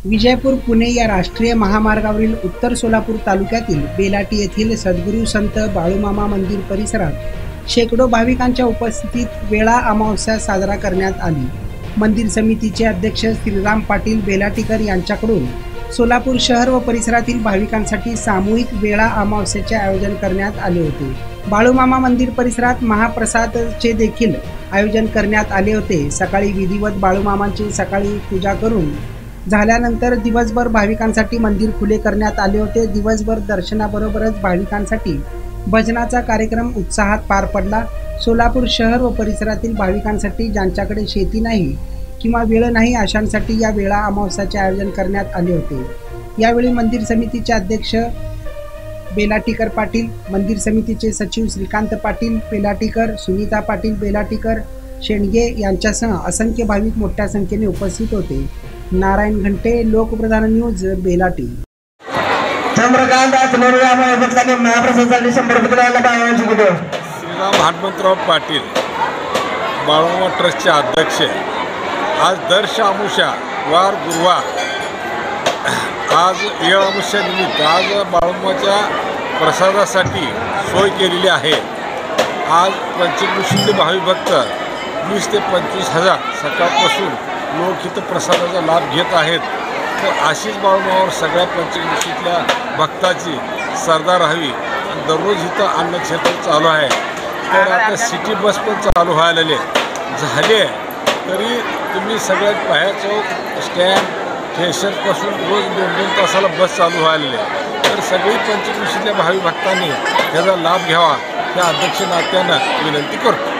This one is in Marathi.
विजयपूर पुणे या राष्ट्रीय महामार्गावरील उत्तर सोलापूर तालुक्यातील बेलाटी येथील सद्गुरू संत बाळूमामा मंदिर परिसरात शेकडो भाविकांच्या उपस्थितीत वेळा अमावस्या साजरा करण्यात आली। मंदिर समितीचे अध्यक्ष श्रीराम पाटील बेलाटीकर यांच्याकडून सोलापूर शहर व परिसरातील भाविकांसाठी सामूहिक वेळा अमावस्येचे आयोजन करण्यात आले होते। बाळूमामा मंदिर परिसरात महाप्रसादचे देखील आयोजन करण्यात आले होते। सकाळी विधिवत बाळूमामांची सकाळी पूजा करून झाल्यानंतर दिवसभर भाविकांसाठी मंदिर खुले करण्यात आले होते। दिवसभर दर्शनाबरोबरच भाविकांसाठी भजनाचा कार्यक्रम उत्साहात पार पडला। सोलापूर शहर व परिसरातील भाविकांसाठी ज्यांच्याकडे शेती नाही किंवा वेळ नाही अशांसाठी या वेळा अमावस्याचे आयोजन करण्यात आले होते। यावेळी मंदिर समितीचे अध्यक्ष बेलाटीकर पाटील, मंदिर समितीचे सचिव श्रीकांत पाटील बेलाटीकर, सुनीता पाटील बेलाटीकर शेंडगे यांच्यासह असंख्य भाविक मोठ्या संख्येने उपस्थित होते। नारायण घंटे, लोकप्रधान न्यूज, बेलाटी। चंद्रकांत महाप्रसादासाठी 100 रुपये द्यायला पाहिजे कुठे? श्रीराम हनुमंतराव पाटील, बाळूमामा ट्रस्टचे अध्यक्ष। आज दर अमावस्या वार गुरुवार आज येळ अमावस्या निमित्त आज बाळूमामाच्या प्रसादासाठी सोय केलेली आहे। आज पंचक्रोशीचे भाविक भक्त 20 ते 25,000 सकाळपासून लोक इथं प्रसादाचा लाभ घेत आहेत। तर अशीच बाळूमामावर सगळ्या पंचक्रोशीतल्या भक्ताची सरदार राहावी आणि दररोज इथं अन्नक्षेत्र चालू आहे। तर आता सिटी बस पण चालू व्हायला झाले तरी तुम्ही सगळ्यात बाहेर चौक स्टँड स्टेशनपासून रोज 2-2 तासाला बस चालू व्हायला तर सगळी पंचक्रोशीतल्या भाविक भक्तांनी त्याचा लाभ घ्यावा या अध्यक्ष नात्यानं विनंती करतो।